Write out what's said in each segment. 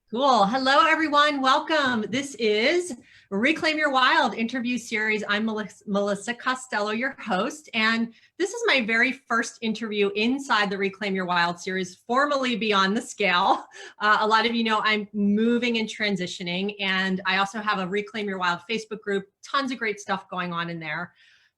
Cool. Hello, everyone. Welcome. This is Reclaim Your Wild interview series. I'm Melissa Costello, your host, and this is my very first interview inside the Reclaim Your Wild series, formally Beyond the Scale. A lot of you know I'm moving and transitioning, and I also have a Reclaim Your Wild Facebook group, tons of great stuff going on in there.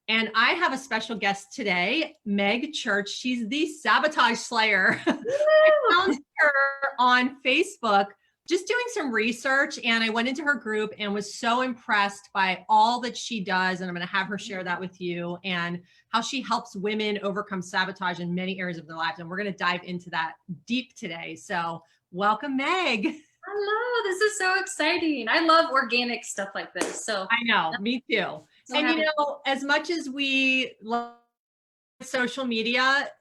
And I have a special guest today, Meg Church. She's the Sabotage Slayer. I found her on Facebook just doing some research, and I went into her group and was so impressed by all that she does. And I'm going to have her share that with you and how she helps women overcome sabotage in many areas of their lives. And we're going to dive into that deep today. So welcome, Meg. Hello, this is so exciting. I love organic stuff like this. So I know, me too. So and you know, as much as we love social media,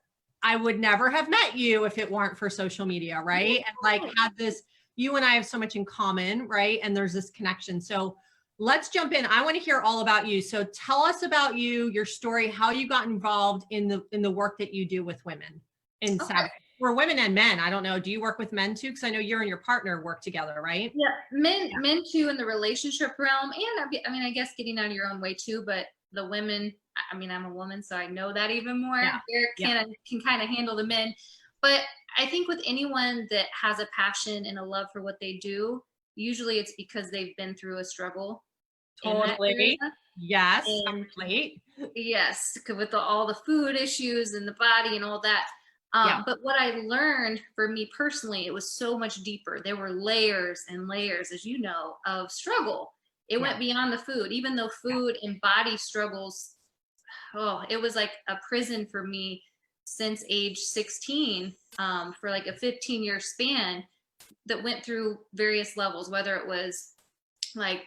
I would never have met you if it weren't for social media, right? And like had this, you and I have so much in common, right? And there's this connection. So let's jump in. I want to hear all about you. So tell us about you, your story, how you got involved in the work that you do with women in sabotage. For women and men. I don't know. Do you work with men too? Because I know you and your partner work together, right? Yeah, men too in the relationship realm, and I mean, I guess getting out of your own way too. But the women, I mean, I'm a woman, so I know that even more. Yeah. Eric can kind of handle the men, but I think with anyone that has a passion and a love for what they do, usually it's because they've been through a struggle. Totally. Yes. Totally. Yes, with all the food issues and the body and all that. But what I learned for me personally, it was so much deeper. There were layers and layers, as you know, of struggle. It went beyond the food, even though food and body struggles. Oh, it was like a prison for me since age 16, for like a 15-year span that went through various levels, whether it was like,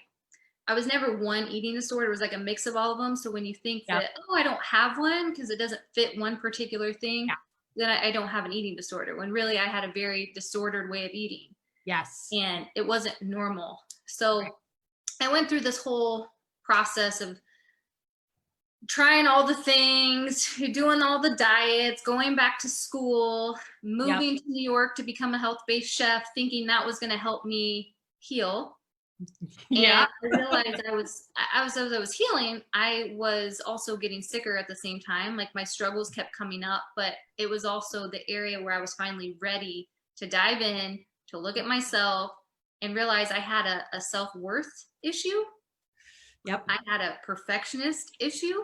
I was never one eating disorder. It was like a mix of all of them. So when you think that, oh, I don't have one because it doesn't fit one particular thing, then I don't have an eating disorder, when really I had a very disordered way of eating. Yes. And it wasn't normal. So I went through this whole process of trying all the things, doing all the diets, going back to school, moving to New York to become a health-based chef, thinking that was going to help me heal. And I realized as I was healing, I was also getting sicker at the same time. Like my struggles kept coming up, but it was also the area where I was finally ready to dive in, to look at myself and realize I had a self-worth issue. I had a perfectionist issue.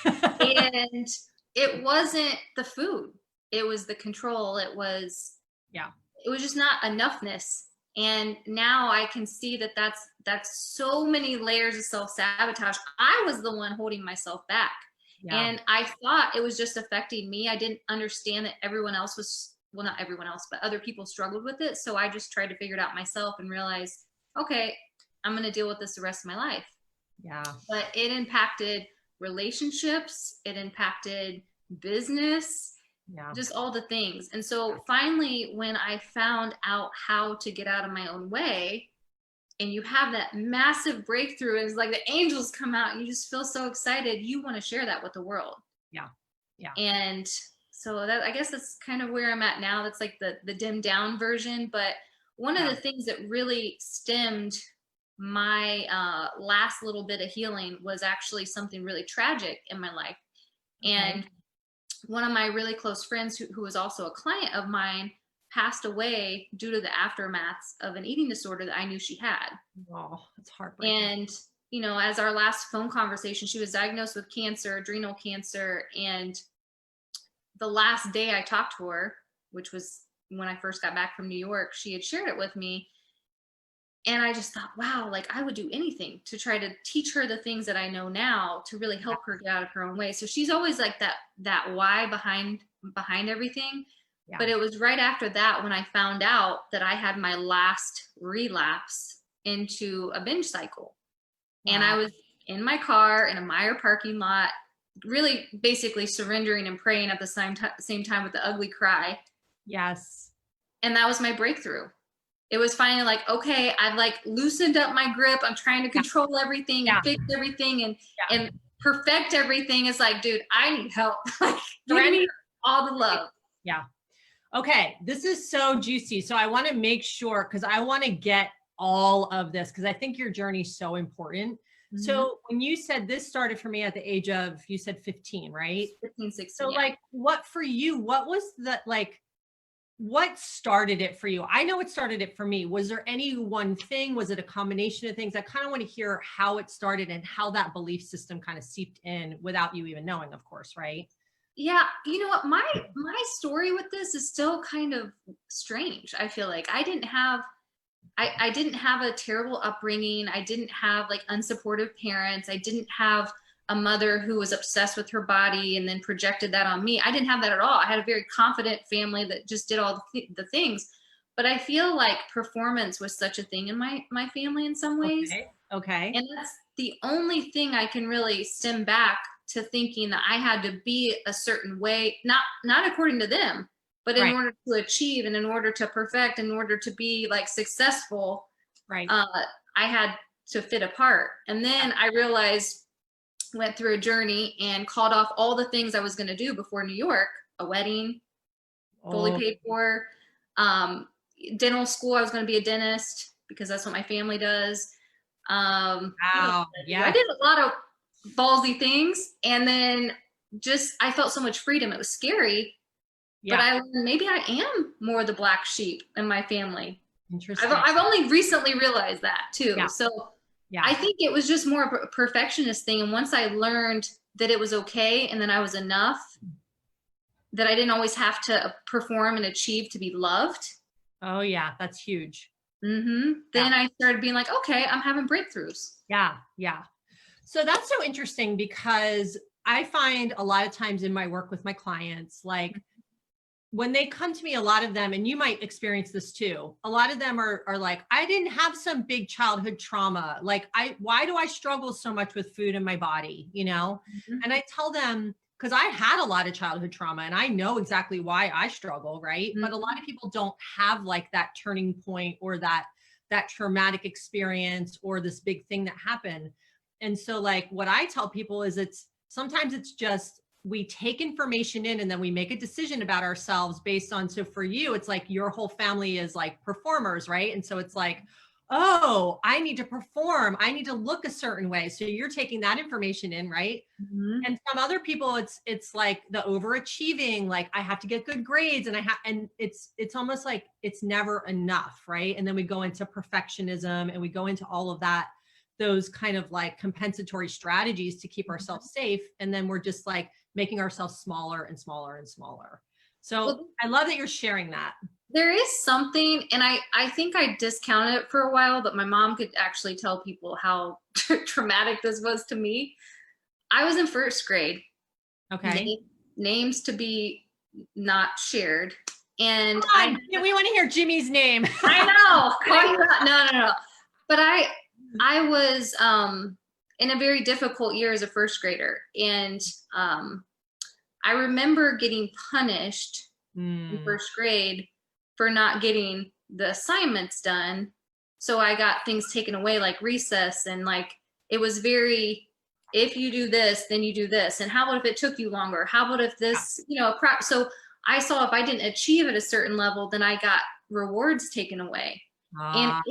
And it wasn't the food. It was the control. It was just not enoughness. And now I can see that that's so many layers of self-sabotage. I was the one holding myself back. And I thought it was just affecting me. I didn't understand that everyone else was, well, not everyone else, but other people struggled with it. So I just tried to figure it out myself and realize, okay, I'm going to deal with this the rest of my life. But it impacted relationships. It impacted business. Just all the things. And so finally, when I found out how to get out of my own way, and you have that massive breakthrough, it's like the angels come out and you just feel so excited. You want to share that with the world. And so that, I guess that's kind of where I'm at now. That's like the dimmed down version. But one of the things that really stemmed my last little bit of healing was actually something really tragic in my life. And one of my really close friends who was also a client of mine passed away due to the aftermaths of an eating disorder that I knew she had. Oh, that's heartbreaking. And, you know, as our last phone conversation, she was diagnosed with cancer, adrenal cancer. And the last day I talked to her, which was when I first got back from New York, she had shared it with me. And I just thought, wow, like I would do anything to try to teach her the things that I know now to really help her get out of her own way. So she's always like that why behind everything. But it was right after that when I found out that I had my last relapse into a binge cycle. And I was in my car in a Meijer parking lot, really basically surrendering and praying at the same time with the ugly cry. And that was my breakthrough. It was finally like, okay, I've like loosened up my grip. I'm trying to control everything and fix everything and perfect everything. It's like, dude, I need help. Like, give me all the love. Okay, this is so juicy. So I want to make sure, because I want to get all of this, because I think your journey is so important. So when you said this started for me at the age of, you said 15, right? 15, 16. So like, what for you, what was that, like, what started it for you? I know it started it for me. Was there any one thing? Was it a combination of things? I kind of want to hear how it started and how that belief system kind of seeped in without you even knowing, of course, right? Yeah, you know what? My story with this is still kind of strange. I feel like I didn't have a terrible upbringing. I didn't have like unsupportive parents. I didn't have a mother who was obsessed with her body and then projected that on me. I didn't have that at all. I had a very confident family that just did all the things. But I feel like performance was such a thing in my family in some ways. Okay. And that's the only thing I can really stem back to, thinking that I had to be a certain way, not according to them, but in order to achieve and in order to perfect, in order to be like successful, I had to fit a part. And then I realized, went through a journey and called off all the things I was going to do before New York, a wedding, fully paid for, dental school. I was going to be a dentist because that's what my family does. Wow. Yeah. I did a lot of ballsy things. And then I felt so much freedom. It was scary. Yeah. But I learned maybe I am more the black sheep in my family. Interesting. I've only recently realized that too. Yeah. So yeah. I think it was just more of a perfectionist thing. And once I learned that it was okay and then I was enough, that I didn't always have to perform and achieve to be loved. Oh yeah, that's huge. Then I started being like, okay, I'm having breakthroughs. Yeah. Yeah. So that's so interesting, because I find a lot of times in my work with my clients, like when they come to me, a lot of them, and you might experience this too, a lot of them are like, I didn't have some big childhood trauma. Like, why do I struggle so much with food in my body, you know? And I tell them, because I had a lot of childhood trauma and I know exactly why I struggle, right? But a lot of people don't have like that turning point or that traumatic experience or this big thing that happened. And so like what I tell people is sometimes it's just, we take information in and then we make a decision about ourselves based on, so for you, it's like your whole family is like performers, right? And so it's like, oh, I need to perform. I need to look a certain way. So you're taking that information in, right? And some other people, it's like the overachieving, like I have to get good grades and it's almost like it's never enough, right? And then we go into perfectionism and we go into all of that, those kind of like compensatory strategies to keep ourselves safe. And then we're just like making ourselves smaller and smaller and smaller. So I love that you're sharing that. There is something, and I think I discounted it for a while, but my mom could actually tell people how traumatic this was to me. I was in first grade. Okay. Names to be not shared. And we want to hear Jimmy's name. I know. No. But I was in a very difficult year as a first grader. And I remember getting punished in first grade for not getting the assignments done. So I got things taken away, like recess, and like, it was very, if you do this, then you do this. And how about if it took you longer? How about if this, so I saw if I didn't achieve at a certain level, then I got rewards taken away. And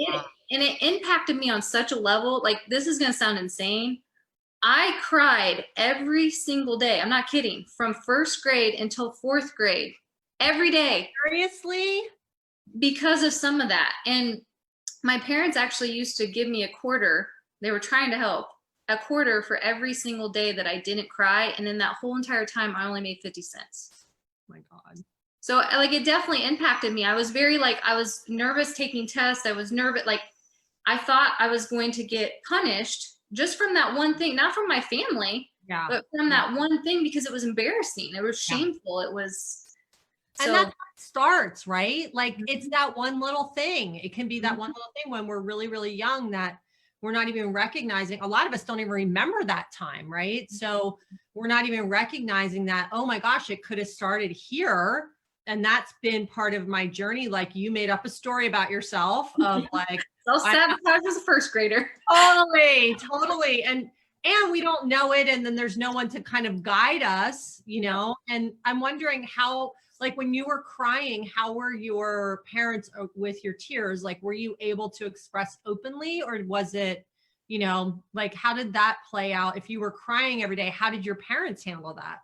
it impacted me on such a level, like, this is going to sound insane. I cried every single day. I'm not kidding. From first grade until fourth grade, every day. Seriously? Because of some of that. And my parents actually used to give me a quarter. They were trying to help. A quarter for every single day that I didn't cry. And in that whole entire time, I only made 50 cents. Oh my God. So like, it definitely impacted me. I was very like, I was nervous taking tests. I was nervous. Like, I thought I was going to get punished just from that one thing, not from my family, but from that one thing, because it was embarrassing. It was shameful. It was. And that's how it starts, right? Like, it's that one little thing. It can be that one little thing when we're really, really young that we're not even recognizing. A lot of us don't even remember that time, right? So we're not even recognizing that, oh my gosh, it could have started here. And that's been part of my journey. Like, you made up a story about yourself of like, Self-Sabotage as a first grader. Totally. And and we don't know it. And then there's no one to kind of guide us, you know? And I'm wondering how, like when you were crying, how were your parents with your tears? Like, were you able to express openly, or was it, you know, like, how did that play out? If you were crying every day, how did your parents handle that?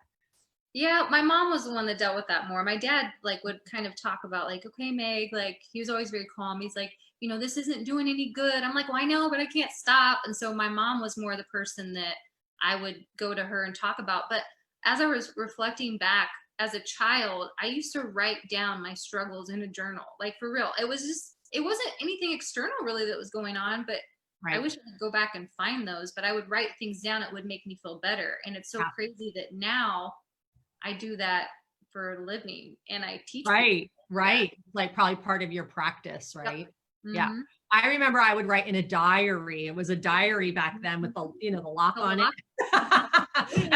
Yeah, my mom was the one that dealt with that more. My dad like would kind of talk about like, okay, Meg, like he was always very calm. He's like, you know, this isn't doing any good. I'm like, well, I know, but I can't stop. And so my mom was more the person that I would go to her and talk about. But as I was reflecting back as a child, I used to write down my struggles in a journal, like for real. It was just, it wasn't anything external really that was going on, but I wish I could go back and find those, but I would write things down. It would make me feel better. And it's so crazy that now I do that for a living and I teach people. Right. Like probably part of your practice, right? Yep. Yeah. Mhm. I remember I would write in a diary. It was a diary back then with the, you know, the lock on it. And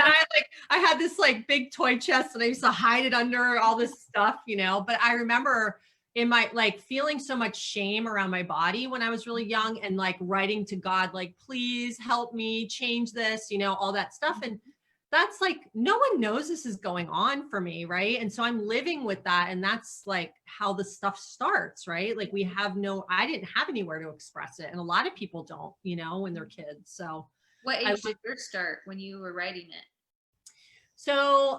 I had this like big toy chest and I used to hide it under all this stuff, you know, but I remember in my like feeling so much shame around my body when I was really young and like writing to God, like, please help me change this, you know, all that stuff. And that's like, no one knows this is going on for me. Right. And so I'm living with that. And that's like how the stuff starts, right? Like I didn't have anywhere to express it. And a lot of people don't, you know, when they're kids. So What age did yours start when you were writing it? So,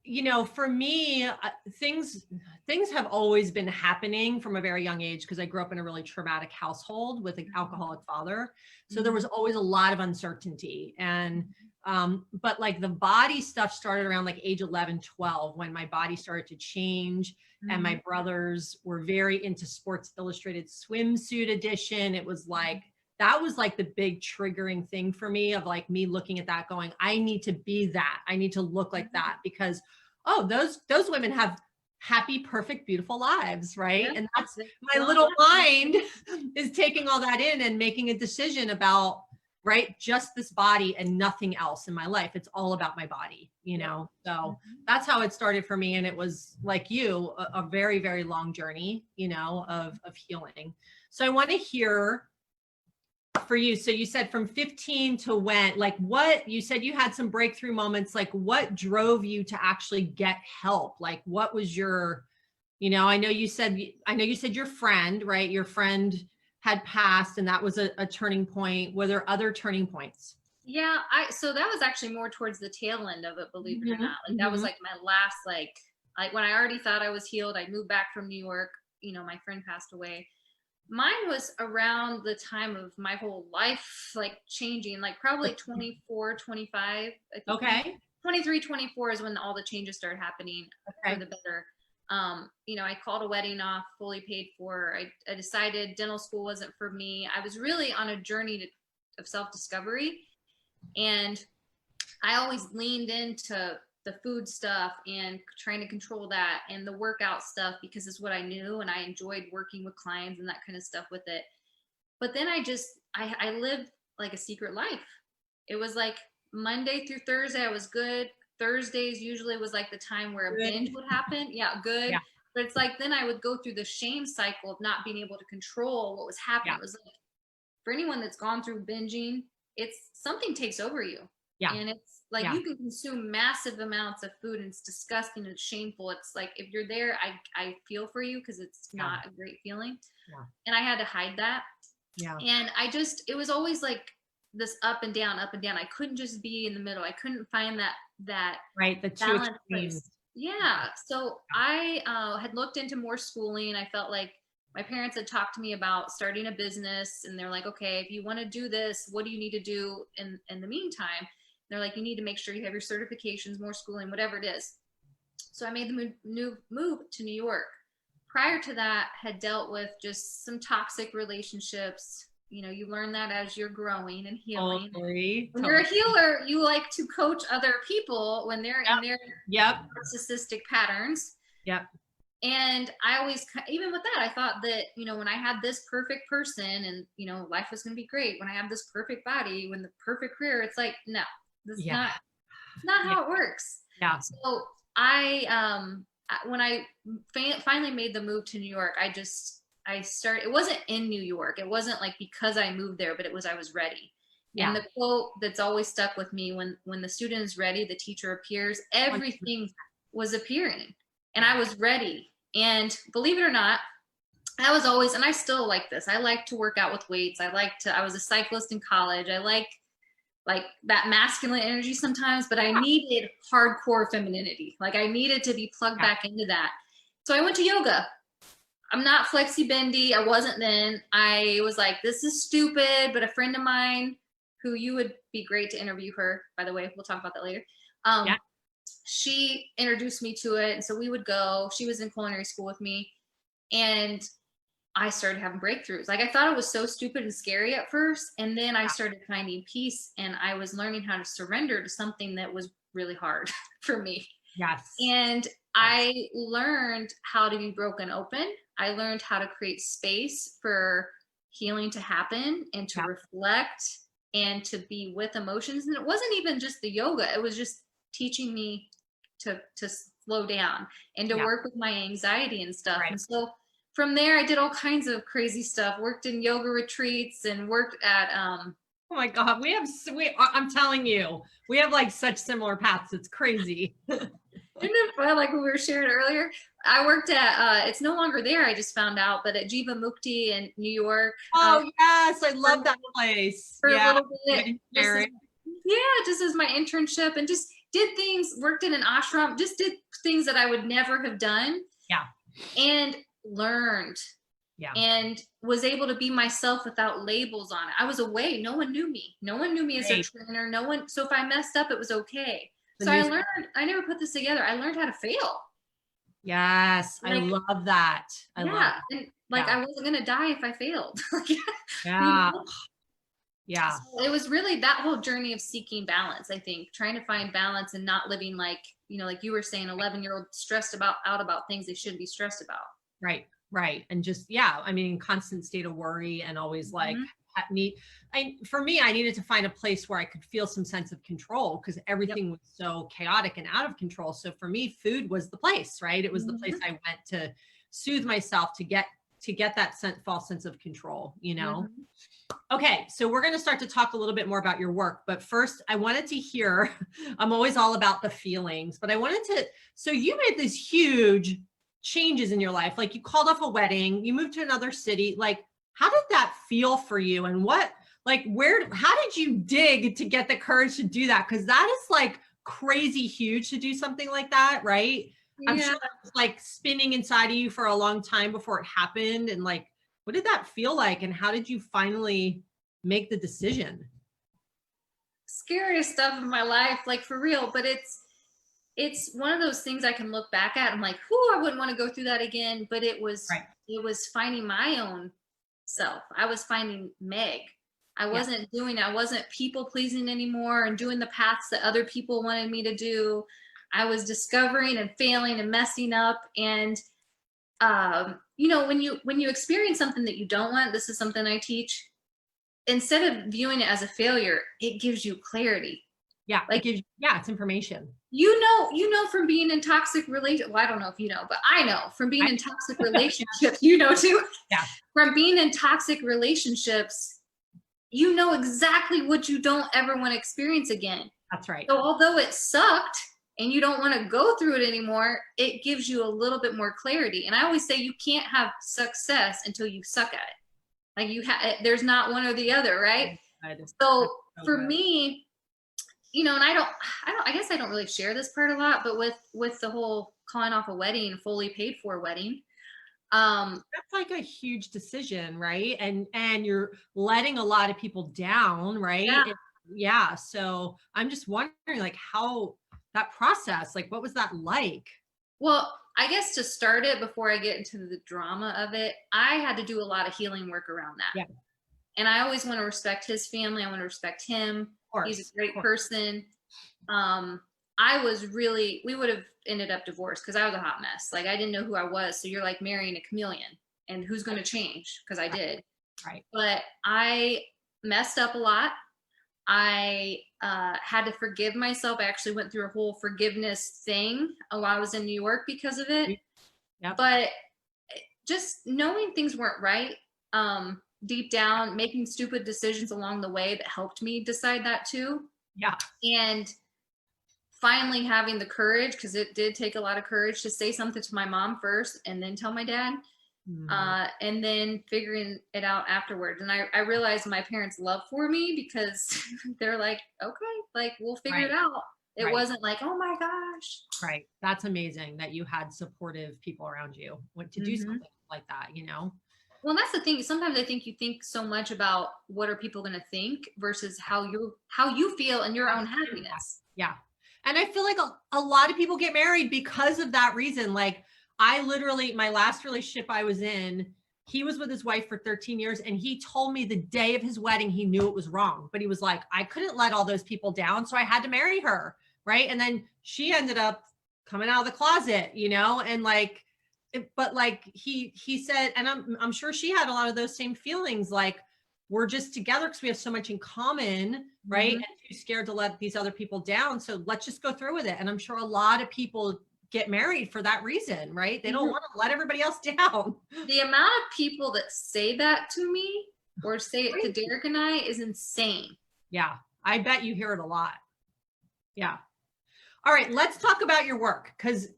you know, for me, things have always been happening from a very young age because I grew up in a really traumatic household with an alcoholic father. So there was always a lot of uncertainty. And, but like the body stuff started around like age 11, 12, when my body started to change. And my brothers were very into Sports Illustrated swimsuit edition. It was like, that was like the big triggering thing for me of like me looking at that going, I need to be that. I need to look like that because, oh, those women have happy, perfect, beautiful lives. Right. And that's my little mind is taking all that in and making a decision about, right, just this body and nothing else in my life. It's all about my body, you know? So that's how it started for me. And it was like you, a very, very long journey, you know, of healing. So I want to hear for you. So you said from 15 to when, like what you said you had some breakthrough moments, like what drove you to actually get help? Like what was your, you know, I know you said your friend, right? Your friend had passed and that was a turning point. Were there other turning points? Yeah, so that was actually more towards the tail end of it, believe it or not. Like that was like my last, like when I already thought I was healed, I moved back from New York, you know, my friend passed away. Mine was around the time of my whole life, like changing, like probably 24, 25. Okay. 23, 24 is when all the changes started happening for the better. You know, I called a wedding off, fully paid for. I decided dental school wasn't for me. I was really on a journey of self-discovery. And I always leaned into the food stuff and trying to control that and the workout stuff because it's what I knew and I enjoyed working with clients and that kind of stuff with it. But then I lived like a secret life. It was like Monday through Thursday, I was good. Thursdays usually was like the time where a binge would happen. Yeah, good. Yeah. But it's like, then I would go through the shame cycle of not being able to control what was happening. Yeah. It was like, for anyone that's gone through binging, it's something takes over you. Yeah. And it's like you can consume massive amounts of food and it's disgusting and it's shameful. It's like, if you're there, I feel for you because it's not a great feeling. Yeah. And I had to hide that. Yeah. And it was always like this up and down, up and down. I couldn't just be in the middle. I couldn't find that right, the two extremes. Yeah. So I had looked into more schooling. I felt like my parents had talked to me about starting a business and they're like, okay, if you want to do this, what do you need to do in the meantime? They're like, you need to make sure you have your certifications, more schooling, whatever it is. So I made the move to New York. Prior to that, had dealt with just some toxic relationships. You know, you learn that as you're growing and healing. When you're a healer, you like to coach other people when they're in their narcissistic patterns. Yep. And I always, even with that, I thought that, you know, when I had this perfect person and, you know, life was going to be great. When I have this perfect body, when the perfect career, it's like, no, this is not how it works. Yeah. So when I finally made the move to New York, it wasn't in New York. It wasn't like because I moved there, but I was ready. And the quote that's always stuck with me, when the student is ready, the teacher appears. Everything was appearing, and I was ready. And believe it or not, I was always, and I still like this, I like to work out with weights. I was a cyclist in college. I like that masculine energy sometimes, but I needed hardcore femininity. Like I needed to be plugged back into that. So I went to yoga. I'm not flexi bendy. I wasn't then. I was like, this is stupid. But a friend of mine, who you would be great to interview her, by the way, we'll talk about that later. She introduced me to it. And so we would go. She was in culinary school with me. And I started having breakthroughs. Like I thought it was so stupid and scary at first. And then I started finding peace, and I was learning how to surrender to something that was really hard for me. Yes. And I learned how to be broken open. I learned how to create space for healing to happen and to reflect and to be with emotions. And it wasn't even just the yoga. It was just teaching me to slow down and to work with my anxiety and stuff. And so from there, I did all kinds of crazy stuff, worked in yoga retreats and worked at, oh my God, I'm telling you, we have like such similar paths. It's crazy. Isn't it fun? Like we were sharing earlier, I worked at, it's no longer there, I just found out, but at Jiva Mukti in New York. Oh yes, I love that place. For a little bit. Just as my internship, and just did things, worked in an ashram, just did things that I would never have done. Yeah. And learned. And was able to be myself without labels on it. I was away. No one knew me. No one knew me as a trainer. No one. So if I messed up, it was okay. So I learned, I never put this together. I learned how to fail. Yes. Like, I love that. I love that. And like, I wasn't going to die if I failed. Yeah. So it was really that whole journey of seeking balance, I think, trying to find balance and not living like, like you were saying, 11-year-old stressed out about things they shouldn't be stressed about. Right. And just, I mean, constant state of worry and always like for me, I needed to find a place where I could feel some sense of control because everything was so chaotic and out of control. So for me, food was the place, right? It was the place I went to soothe myself, to get that false sense of control, Okay, so we're going to start to talk a little bit more about your work, but first I wanted to hear, I'm always all about the feelings, but so you made these huge changes in your life. Like you called off a wedding, you moved to another city. Like, how did that feel for you? And how did you dig to get the courage to do that? Because that is like crazy huge to do something like that, right? I'm sure that was like spinning inside of you for a long time before it happened. And like, what did that feel like? And how did you finally make the decision? Scariest stuff in my life, like for real, but it's one of those things I can look back at. I'm like, I wouldn't want to go through that again. But it was finding my own self. I was finding Meg. I wasn't people pleasing anymore and doing the paths that other people wanted me to do. I was discovering and failing and messing up. And, when you experience something that you don't want, this is something I teach, instead of viewing it as a failure, it gives you clarity. Yeah. Like, it's information. From being in toxic relationships. Well, I don't know if you know, but I know from being in toxic relationships, too. Yeah. From being in toxic relationships, exactly what you don't ever want to experience again. That's right. So although it sucked and you don't want to go through it anymore, it gives you a little bit more clarity. And I always say you can't have success until you suck at it. Like there's not one or the other, right? So for me, and I guess I don't really share this part a lot, but with the whole calling off a wedding, fully paid for wedding, that's like a huge decision, right? And you're letting a lot of people down, right? So I'm just wondering, like, how that process, like, what was that like? Well, I guess to start it, before I get into the drama of it, I had to do a lot of healing work around that. Yeah. And I always want to respect his family. I want to respect him. He's a great person. We would have ended up divorced because I was a hot mess. Like I didn't know who I was. So you're like marrying a chameleon, and who's going to change? Because I did. Right. But I messed up a lot. I had to forgive myself. I actually went through a whole forgiveness thing while I was in New York because of it. Yep. But just knowing things weren't right, deep down making stupid decisions along the way that helped me decide that too. Yeah. And finally having the courage, because it did take a lot of courage to say something to my mom first and then tell my dad. And then figuring it out afterwards. And I realized my parents' love for me, because they're like, okay, like we'll figure it out. It wasn't like, oh my gosh. Right. That's amazing that you had supportive people around you to do something like that, you know? Well, that's the thing. Sometimes I think you think so much about what are people going to think versus how you feel in your own happiness. Yeah. And I feel like a lot of people get married because of that reason. Like, I literally, my last relationship I was in, he was with his wife for 13 years. And he told me the day of his wedding, he knew it was wrong, but he was like, I couldn't let all those people down. So I had to marry her. Right. And then she ended up coming out of the closet, you know, and like, but like he said, and I'm sure she had a lot of those same feelings. Like, we're just together because we have so much in common, right? And too scared to let these other people down. So let's just go through with it. And I'm sure a lot of people get married for that reason, right? They don't want to let everybody else down. The amount of people that say that to me or say it to Derek and I is insane. Yeah. I bet you hear it a lot. Yeah. All right. Let's talk about your work. Cause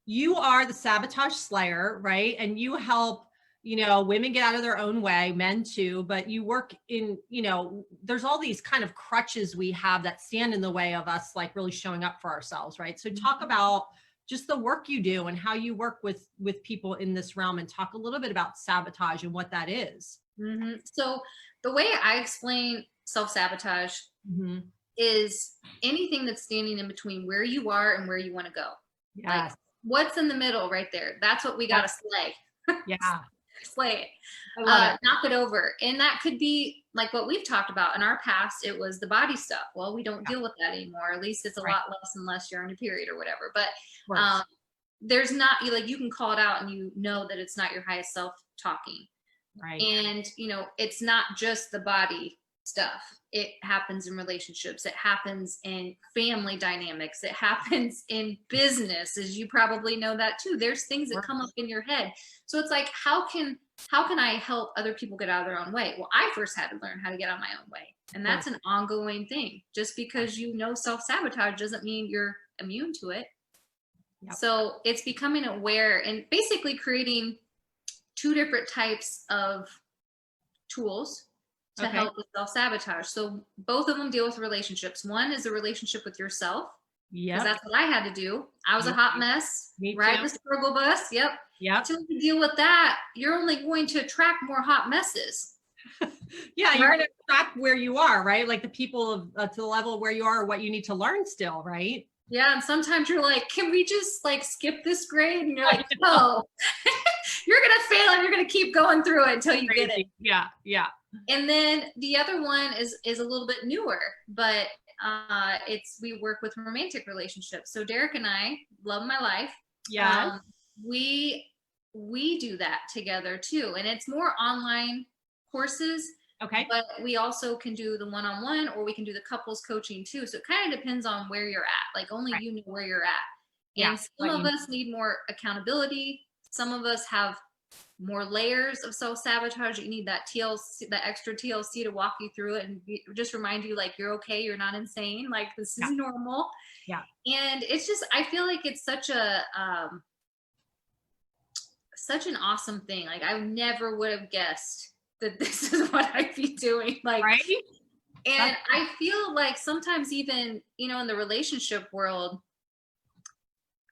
you are the sabotage slayer, right? And you help, you know, women get out of their own way, men too, but you work in, you know, there's all these kind of crutches we have that stand in the way of us, like really showing up for ourselves. Right. So talk about just the work you do and how you work with people in this realm, and talk a little bit about sabotage and what that is. So the way I explain self-sabotage is anything that's standing in between where you are and where you want to go. Yes. Like, what's in the middle right there? That's what we got to slay. Yeah. Slay it. Knock it over. And that could be like what we've talked about in our past. It was the body stuff. Well, we don't deal with that anymore. At least it's a lot less unless you're on your period or whatever. But there's not, like, you can call it out and you know that it's not your highest self talking. Right. And, you know, it's not just the body stuff. It happens in relationships. It happens in family dynamics. It happens in business, as you probably know that too. There's things that come up in your head. So it's like, how can I help other people get out of their own way? Well, I first had to learn how to get out of my own way. And that's an ongoing thing. Just because you know self-sabotage doesn't mean you're immune to it. Yep. So it's becoming aware and basically creating two different types of tools to help with self-sabotage. So both of them deal with relationships. One is a relationship with yourself. Yeah. Because that's what I had to do. I was a hot mess, riding the struggle bus. Yep. Until you deal with that, you're only going to attract more hot messes. Yeah, you're going to attract where you are, right? Like the people to the level where you are, what you need to learn still, right? Yeah, and sometimes you're like, can we just like skip this grade? And you're like, no, you're going to fail and you're going to keep going through it until you get it. Yeah, yeah. And then the other one is a little bit newer, but we work with romantic relationships. So Derek and I, love my life. Yeah. We do that together too. And it's more online courses. Okay. But we also can do the one-on-one, or we can do the couples coaching too. So it kind of depends on where you're at. Like, only you know where you're at. And some of us need more accountability. Some of us have more layers of self-sabotage. You need that TLC, that extra TLC to walk you through it and just remind you, like, you're okay, you're not insane, like this is normal. Yeah. And it's just, I feel like it's such an awesome thing. Like, I never would have guessed that this is what I'd be doing. Like, and I feel like sometimes even, you know, in the relationship world,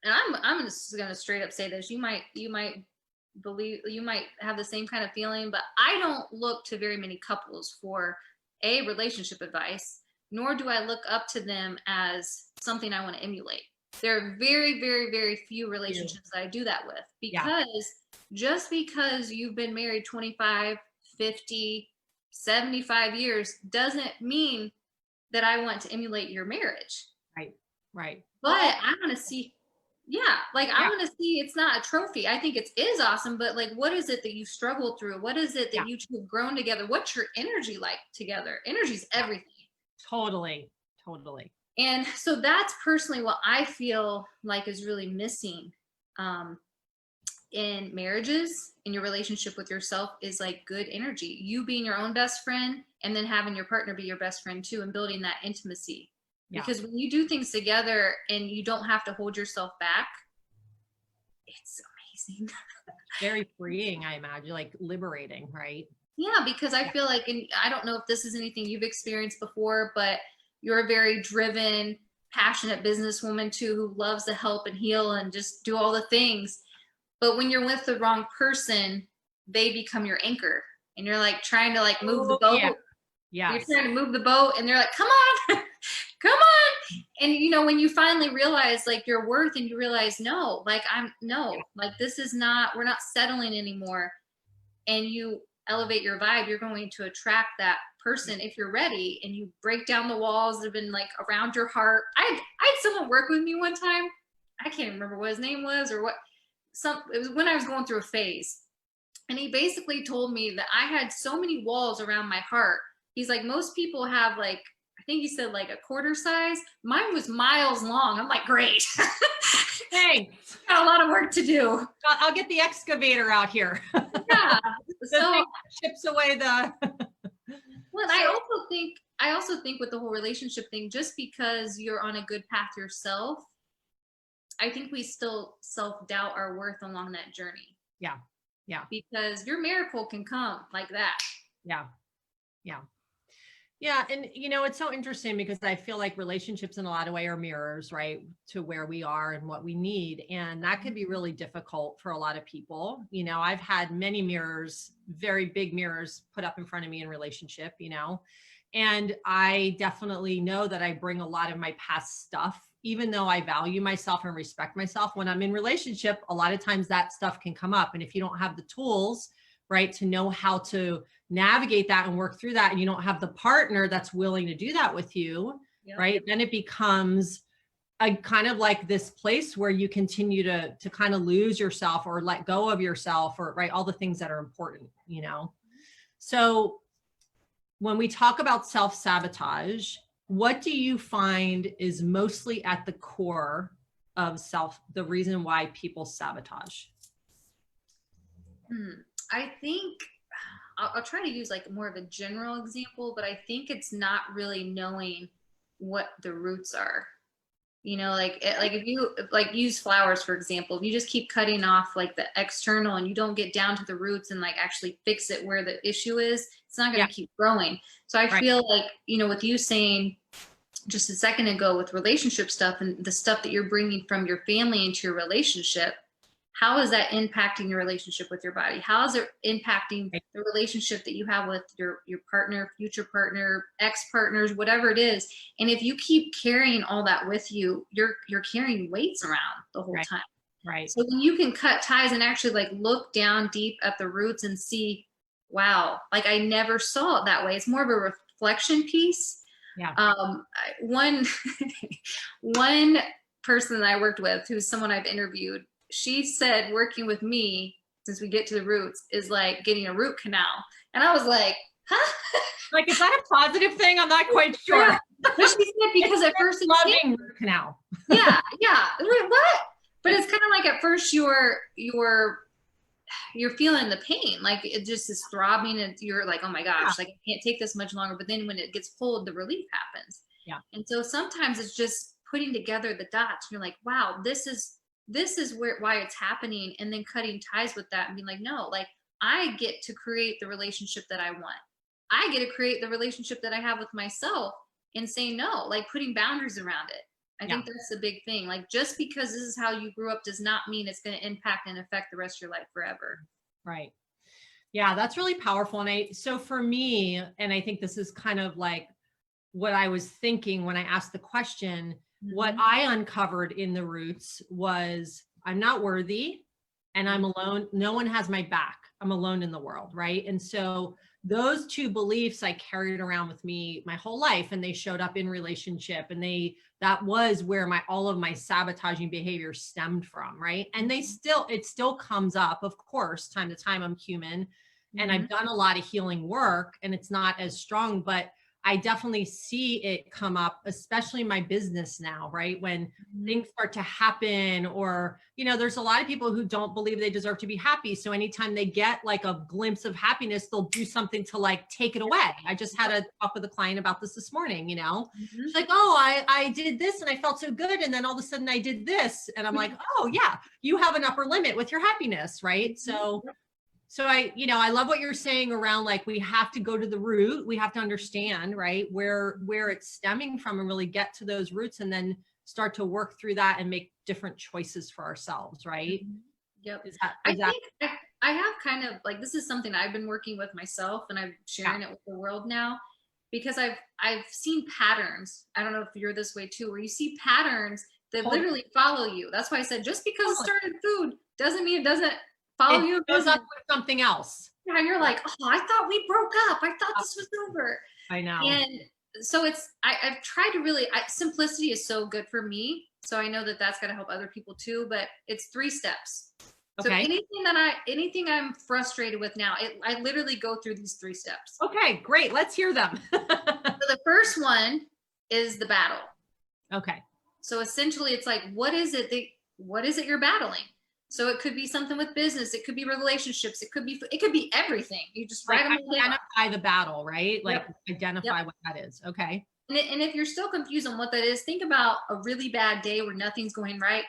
and I'm just gonna straight up say this, you might have the same kind of feeling, but I don't look to very many couples for relationship advice, nor do I look up to them as something I want to emulate. There are very, very, very few relationships that I do that with, because just because you've been married 25, 50, 75 years doesn't mean that I want to emulate your marriage. Right. But I want to see, I want to see, it's not a trophy. I think it is awesome, but like, what is it that you've struggled through? What is it that you two have grown together? What's your energy like together? Energy is everything. Totally. And so that's personally what I feel like is really missing in marriages, in your relationship with yourself, is like good energy. You being your own best friend and then having your partner be your best friend too, and building that intimacy. Yeah. Because when you do things together and you don't have to hold yourself back, it's amazing. Very freeing, I imagine, like liberating, right? Yeah, because I feel like, and I don't know if this is anything you've experienced before, but you're a very driven, passionate businesswoman too, who loves to help and heal and just do all the things. But when you're with the wrong person, they become your anchor, and you're like trying to like move the boat. Yeah. Yes. You're trying to move the boat and they're like, come on, come on. And you know, when you finally realize like your worth, and you realize, no, like like this is not, we're not settling anymore. And you elevate your vibe, you're going to attract that person if you're ready, and you break down the walls that have been like around your heart. I had someone work with me one time. I can't remember what his name was or what. It was when I was going through a phase. And he basically told me that I had so many walls around my heart. He's like, most people have like, I think he said like a quarter size. Mine was miles long. I'm like, great. Thanks. Got a lot of work to do. I'll get the excavator out here. Yeah. So chips away the. Well, I also think with the whole relationship thing, just because you're on a good path yourself, I think we still self-doubt our worth along that journey. Yeah. Yeah. Because your miracle can come like that. Yeah. Yeah. Yeah. And, you know, it's so interesting because I feel like relationships in a lot of ways are mirrors, right, to where we are and what we need. And that can be really difficult for a lot of people. You know, I've had many mirrors, very big mirrors put up in front of me in relationship, you know, and I definitely know that I bring a lot of my past stuff, even though I value myself and respect myself. When I'm in relationship, a lot of times that stuff can come up. And if you don't have the tools, right, to know how to navigate that and work through that, and you don't have the partner that's willing to do that with you, yep, right, then it becomes a kind of like this place where you continue to kind of lose yourself or let go of yourself, or right, all the things that are important, you know. So when we talk about self-sabotage, what do you find is mostly at the core of the reason why people sabotage? I think I'll try to use like more of a general example, but I think it's not really knowing what the roots are. You know, like if you like use flowers, for example, if you just keep cutting off like the external and you don't get down to the roots and like actually fix it where the issue is, it's not going to keep growing. So I feel like, you know, with you saying just a second ago with relationship stuff and the stuff that you're bringing from your family into your relationship, how is that impacting your relationship with your body? How is it impacting the relationship that you have with your partner, future partner, ex-partners, whatever it is? And if you keep carrying all that with you, you're carrying weights around the whole time. Right. So when you can cut ties and actually like look down deep at the roots and see, wow, like I never saw it that way. It's more of a reflection piece. Yeah. One person that I worked with, who's someone I've interviewed, she said working with me, since we get to the roots, is like getting a root canal. And I was like, huh? Like, is that a positive thing? I'm not quite sure. Yeah. But she said because at first loving root canal. Yeah. What? But it's kind of like at first you're feeling the pain, like it just is throbbing, and you're like, oh my gosh, like I can't take this much longer. But then when it gets pulled, the relief happens. Yeah. And so sometimes it's just putting together the dots. You're like, wow, this is why it's happening, and then cutting ties with that and being like, no, like I get to create the relationship that I want. I get to create the relationship that I have with myself, and say no, like putting boundaries around it. I think that's the big thing. Like, just because this is how you grew up does not mean it's going to impact and affect the rest of your life forever. Right. Yeah, that's really powerful. And so for me, and I think this is kind of like what I was thinking when I asked the question, what I uncovered in the roots was I'm not worthy and I'm alone. No one has my back. I'm alone in the world. Right. And so those two beliefs I carried around with me my whole life, and they showed up in relationship, and that was where all of my sabotaging behavior stemmed from. Right. And it still comes up, of course, time to time. I'm human and I've done a lot of healing work, and it's not as strong, but I definitely see it come up, especially in my business now, right? When things start to happen, or, there's a lot of people who don't believe they deserve to be happy. So anytime they get like a glimpse of happiness, they'll do something to like take it away. I just had a talk with a client about this morning, She's like, oh, I did this and I felt so good. And then all of a sudden I did this. And I'm like, oh yeah, you have an upper limit with your happiness, right? So I love what you're saying around like, we have to go to the root. We have to understand, right, where it's stemming from, and really get to those roots, and then start to work through that and make different choices for ourselves, right? Yep. I think I have kind of like, this is something I've been working with myself, and I'm sharing it with the world now, because I've seen patterns. I don't know if you're this way too, where you see patterns that literally follow you. That's why I said, just because it started food doesn't mean it doesn't follow you. It goes up with something else. Yeah, you're like, oh, I thought we broke up. I thought this was over. I know. And so I've tried to really, simplicity is so good for me. So I know that that's going to help other people too, but it's 3 steps. Okay. So anything I'm frustrated with now, I literally go through these 3 steps. Okay, great. Let's hear them. So the first one is the battle. Okay. So essentially it's like, what is it you're battling? So it could be something with business. It could be relationships. It could be everything. You just write them down. Identify the battle, right? Like identify what that is. Okay. And if you're still confused on what that is, think about a really bad day where nothing's going right.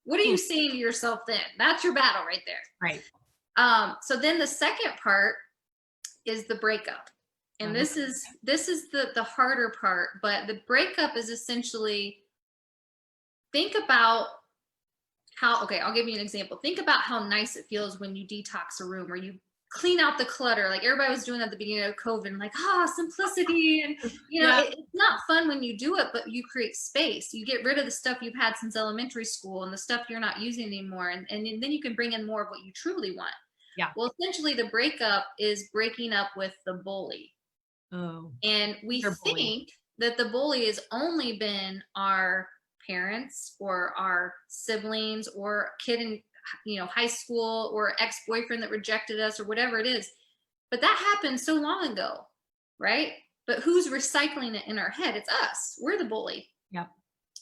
What are you saying to yourself then? That's your battle right there. Right. So then the second part is the breakup. And this is the harder part, but the breakup is essentially, think about I'll give you an example. Think about how nice it feels when you detox a room, or you clean out the clutter. Like everybody was doing at the beginning of COVID, like, simplicity. And, it's not fun when you do it, but you create space. You get rid of the stuff you've had since elementary school and the stuff you're not using anymore. And then you can bring in more of what you truly want. Yeah. Well, essentially the breakup is breaking up with the bully. Oh. And we think that the bully has only been our parents or our siblings or kid in high school, or ex-boyfriend that rejected us, or whatever it is. But that happened so long ago, right? But who's recycling it in our head? It's us. We're the bully. Yeah.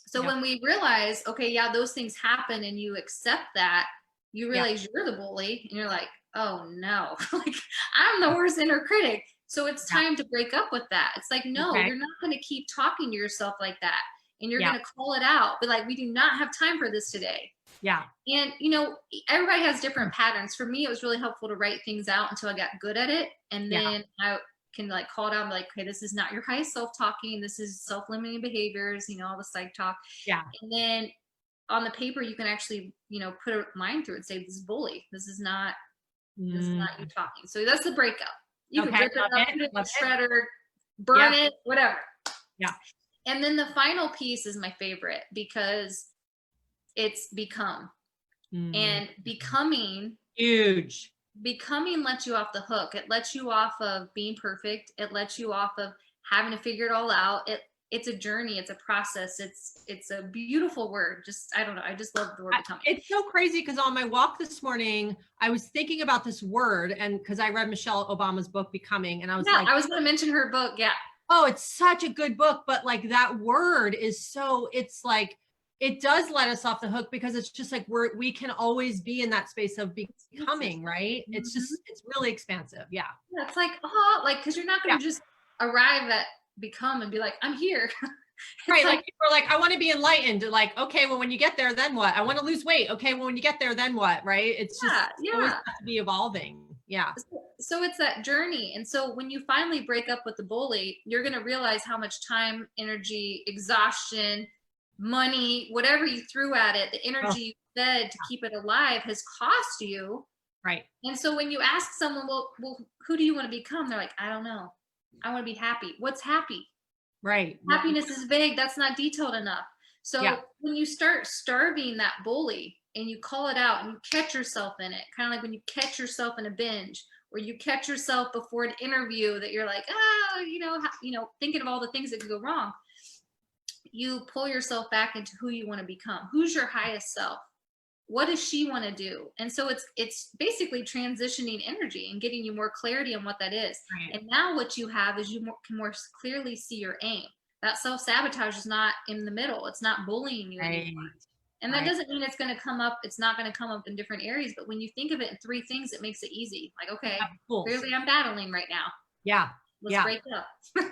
So when we realize, okay, yeah, those things happen, and you accept that, you realize you're the bully, and you're like, oh no, like I'm the worst inner critic. So it's time to break up with that. It's like, no, you're not going to keep talking to yourself like that. And you're going to call it out. But like, we do not have time for this today. Yeah. And, everybody has different patterns. For me, it was really helpful to write things out until I got good at it. And then I can like call it out and be like, okay, this is not your highest self-talking. This is self-limiting behaviors, all the psych talk. Yeah. And then on the paper, you can actually, put a line through it and say, this is bully. This is not you talking. So that's the breakup. You can rip it up, put it in the shredder, burn it, whatever. Yeah. And then the final piece is my favorite, because it's become. And becoming lets you off the hook. It lets you off of being perfect. It lets you off of having to figure it all out. It's a journey. It's a process. It's a beautiful word. I don't know. I just love the word becoming. It's so crazy, because on my walk this morning, I was thinking about this word, and because I read Michelle Obama's book, Becoming, and I was like, I was going to mention her book. Yeah. Oh, it's such a good book, but like that word is it's like, it does let us off the hook, because it's just like, we can always be in that space of becoming, right? It's just, it's really expansive. Yeah. It's like, cause you're not going to just arrive at become and be like, I'm here. Right. Like people are like, I want to be enlightened. Like, okay, well, when you get there, then what? I want to lose weight. Okay. Well, when you get there, then what? Right. It's just always have to be evolving. Yeah. So it's that journey. And so when you finally break up with the bully, you're going to realize how much time, energy, exhaustion, money, whatever you threw at it, the energy you fed to keep it alive has cost you. Right. And so when you ask someone, well, who do you want to become? They're like, I don't know. I want to be happy. What's happy? Right. Happiness is vague. That's not detailed enough. So when you start starving that bully and you call it out and you catch yourself in it, kind of like when you catch yourself in a binge, or you catch yourself before an interview that you're like, thinking of all the things that could go wrong, you pull yourself back into who you want to become. Who's your highest self? what does she want to do? And so it's basically transitioning energy and getting you more clarity on what that is. Right. And now what you have is can more clearly see your aim. That self-sabotage is not in the middle. It's not bullying you anymore. And that doesn't mean it's going to come up. It's not going to come up in different areas. But when you think of it in 3 things, it makes it easy. Like, okay, clearly I'm battling right now. Yeah. Let's break it up.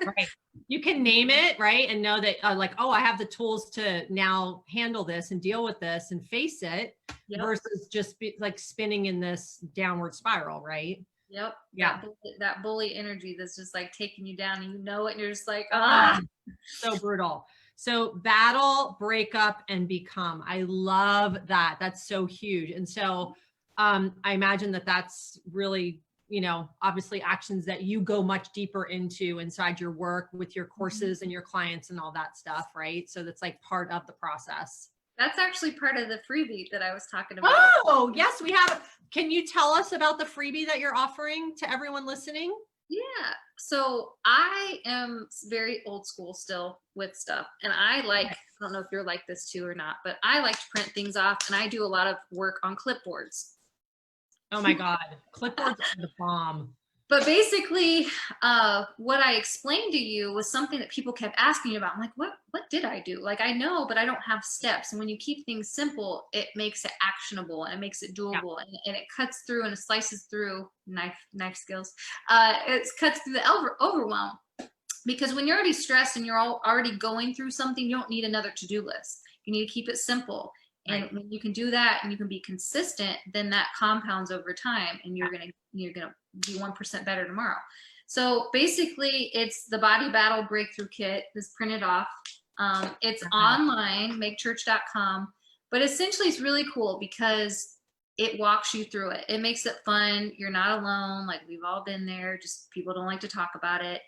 Right. You can name it, right? And know that like, oh, I have the tools to now handle this and deal with this and face it versus just like spinning in this downward spiral, right? Yep. Yeah. That bully energy that's just like taking you down, and you know it, and you're just like, ah. So brutal. So battle, break up, and become. I love that. That's so huge. And so I imagine that that's really, you know, obviously actions that you go much deeper into inside your work with your courses and your clients and all that stuff, right? So that's like part of the process. That's actually part of the freebie that I was talking about. Oh, yes, we have. Can you tell us about the freebie that you're offering to everyone listening? Yeah. So I am very old school still with stuff. And I don't know if you're like this too or not, but I like to print things off, and I do a lot of work on clipboards. Oh my God. Clipboards are the bomb. But basically, what I explained to you was something that people kept asking me about. I'm like, what did I do? Like, I know, but I don't have steps. And when you keep things simple, it makes it actionable and it makes it doable, and it cuts through and it slices through knife skills. It cuts through the overwhelm, because when you're already stressed and you're already going through something, you don't need another to-do list. You need to keep it simple. And when you can do that and you can be consistent, then that compounds over time, and you're gonna be 1% better tomorrow. So basically, it's the Body Battle Breakthrough Kit is printed off. It's online, makechurch.com. But essentially, it's really cool because it walks you through it. It makes it fun. You're not alone. Like, we've all been there. Just people don't like to talk about it.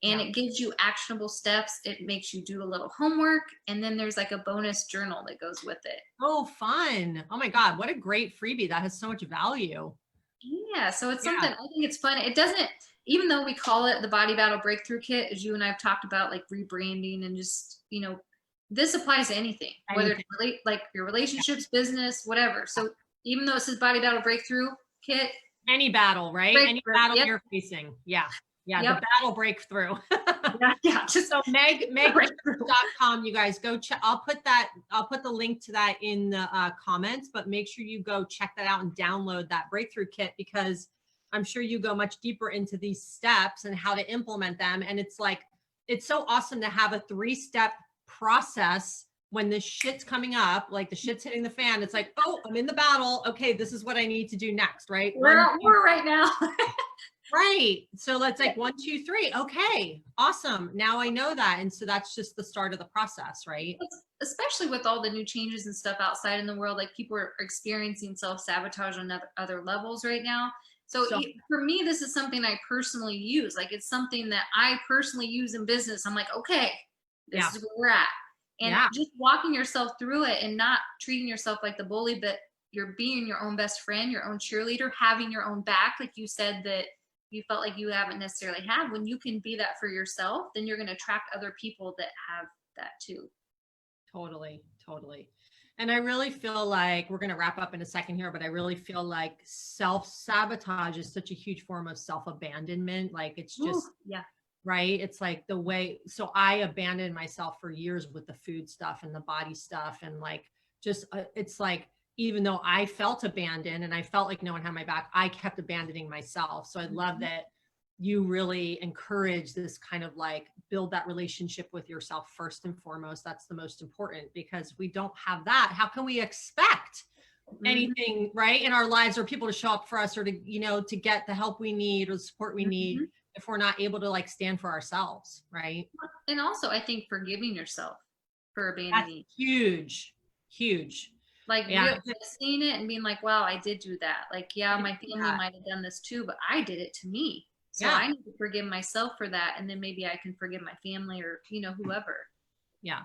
And it gives you actionable steps. It makes you do a little homework. And then there's like a bonus journal that goes with it. Oh, fun. Oh my God. What a great freebie. That has so much value. Yeah. So it's something, I think it's fun. It doesn't, even though we call it the Body Battle Breakthrough Kit, as you and I have talked about, like rebranding and just, you know, this applies to anything, whether it's like your relationships, business, whatever. So even though it says Body Battle Breakthrough Kit. Any battle, right? Any battle you're facing. Yeah. Yeah, the battle breakthrough. Just so meg.com, you guys go check. I'll put the link to that in the comments, but make sure you go check that out and download that breakthrough kit, because I'm sure you go much deeper into these steps and how to implement them. And it's like, it's so awesome to have a 3-step process when the shit's coming up, like the shit's hitting the fan. It's like, oh, I'm in the battle. Okay, this is what I need to do next, right? We're at war right now. Right. So let's like 1, 2, 3. Okay, awesome. Now I know that. And so that's just the start of the process, right? Especially with all the new changes and stuff outside in the world, like people are experiencing self-sabotage on other levels right now. So for me, this is something I personally use. Like, it's something that I personally use in business. I'm like, okay, this is where we're at. And just walking yourself through it and not treating yourself like the bully, but you're being your own best friend, your own cheerleader, having your own back. Like you said, that you felt like you haven't necessarily had. When you can be that for yourself, then you're going to attract other people that have that too. Totally. And I really feel like we're going to wrap up in a second here, but I really feel like self-sabotage is such a huge form of self-abandonment. Like, it's just, right. It's like the way, so I abandoned myself for years with the food stuff and the body stuff. And like, just, it's like, even though I felt abandoned and I felt like no one had my back, I kept abandoning myself. So I love that you really encourage this kind of like build that relationship with yourself first and foremost. That's the most important, because we don't have that. How can we expect anything, right, in our lives, or people to show up for us, or to, you know, to get the help we need or the support we need, if we're not able to like stand for ourselves, right? And also, I think forgiving yourself for abandoning. That's huge. Like, seeing it and being like, wow, I did do that. Like, my family might have done this too, but I did it to me. So I need to forgive myself for that. And then maybe I can forgive my family, or, you know, whoever. Yeah.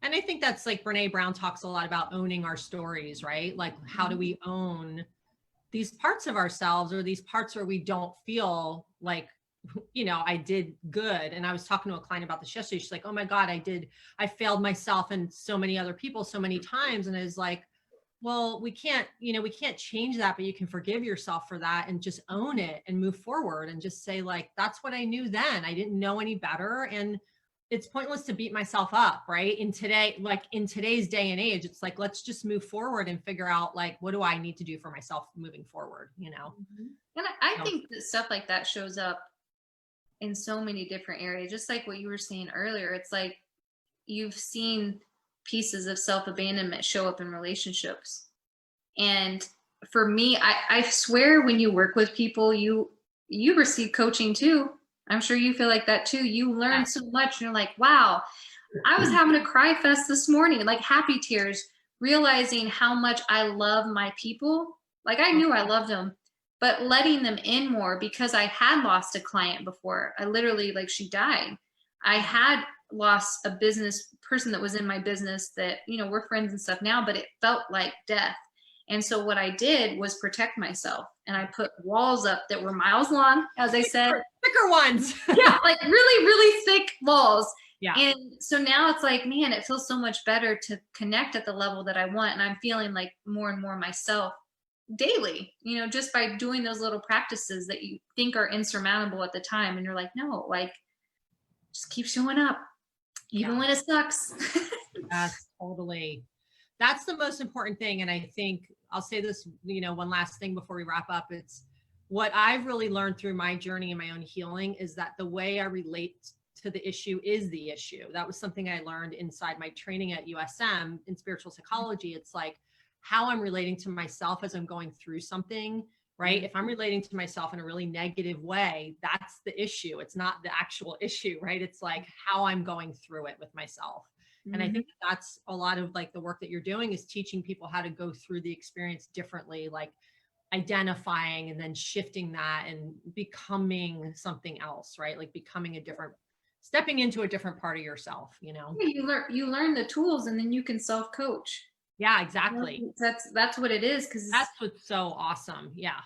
And I think that's like Brene Brown talks a lot about owning our stories, right? Like, how do we own these parts of ourselves, or these parts where we don't feel like, you know, I did good. And I was talking to a client about this yesterday. She's like, oh my God, I failed myself and so many other people so many times. And I was like, well, we can't, we can't change that, but you can forgive yourself for that and just own it and move forward and just say like, that's what I knew then. I didn't know any better. And it's pointless to beat myself up, right? In today's day and age, it's like, let's just move forward and figure out like, what do I need to do for myself moving forward, Mm-hmm. And I think that stuff like that shows up in so many different areas, just like what you were saying earlier. It's like you've seen pieces of self-abandonment show up in relationships. And for me, I swear when you work with people, you receive coaching too. I'm sure you feel like that too. You learn so much and you're like, wow, I was having a cry fest this morning, like happy tears, realizing how much I love my people. Like I knew I loved them, but letting them in more because I had lost a client before. I literally, like, she died. I had lost a business person that was in my business that, we're friends and stuff now, but it felt like death. And so what I did was protect myself, and I put walls up that were miles long, as I said. Thicker ones. Yeah, like really, really thick walls. Yeah. And so now it's like, man, it feels so much better to connect at the level that I want. And I'm feeling like more and more myself daily, just by doing those little practices that you think are insurmountable at the time. And you're like, no, like, just keep showing up, even when it sucks. Yes, totally. That's the most important thing. And I think I'll say this, one last thing before we wrap up. It's what I've really learned through my journey and my own healing is that the way I relate to the issue is the issue. That was something I learned inside my training at USM in spiritual psychology. It's like how I'm relating to myself as I'm going through something, right? If I'm relating to myself in a really negative way, that's the issue. It's not the actual issue, right? It's like how I'm going through it with myself. And I think that's a lot of like the work that you're doing is teaching people how to go through the experience differently, like identifying and then shifting that and becoming something else, right? Like becoming stepping into a different part of yourself, You learn the tools and then you can self-coach. Yeah, exactly. That's what it is. Cause that's what's so awesome. Yeah.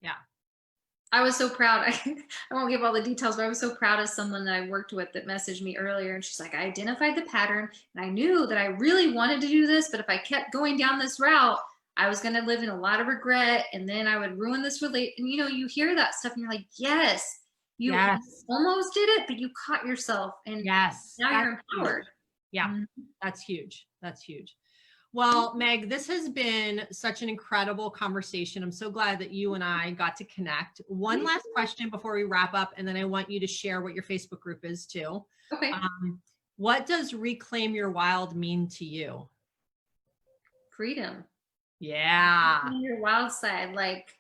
Yeah. I was so proud. I won't give all the details, but I was so proud of someone that I worked with that messaged me earlier. And she's like, I identified the pattern and I knew that I really wanted to do this, but if I kept going down this route, I was going to live in a lot of regret. And then I would ruin this relate. And you hear that stuff and you're like, yes, you almost did it, but you caught yourself. And now you're empowered. Huge. Yeah. That's huge. That's huge. Well, Meg, this has been such an incredible conversation. I'm so glad that you and I got to connect. One last question before we wrap up, and then I want you to share what your Facebook group is too. Okay. What does Reclaim Your Wild mean to you? Freedom. Yeah. Your wild side, like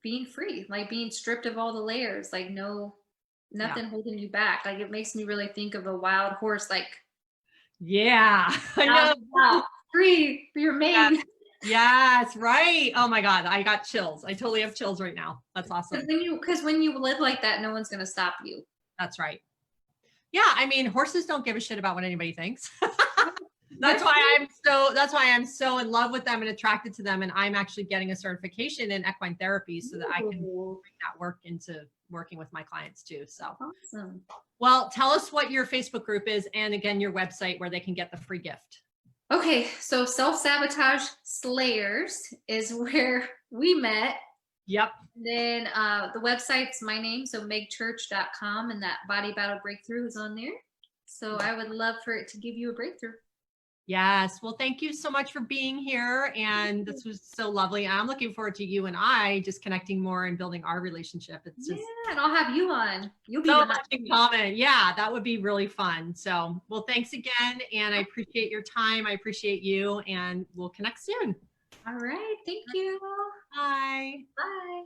being free, like being stripped of all the layers, like nothing holding you back. Like it makes me really think of a wild horse, like, yeah, I know. Wow. Free for your mane. Yes, right. Oh my God, I got chills. I totally have chills right now. That's awesome. Because when you live like that, no one's going to stop you. That's right. Yeah, I mean, horses don't give a shit about what anybody thinks. That's why I'm so in love with them and attracted to them. And I'm actually getting a certification in equine therapy so that I can bring that work into working with my clients too. So awesome. Well, tell us what your Facebook group is and again, your website where they can get the free gift. Okay. So Self-Sabotage Slayers is where we met. Yep. And then the website's my name. So megchurch.com, and that Body Battle Breakthrough is on there. So I would love for it to give you a breakthrough. Yes. Well, thank you so much for being here. And this was so lovely. I'm looking forward to you and I just connecting more and building our relationship. It's just and I'll have you on. You'll be so much in common. Yeah, that would be really fun. So, well, thanks again. And I appreciate your time. I appreciate you, and we'll connect soon. All right. Thank you. Bye. Bye.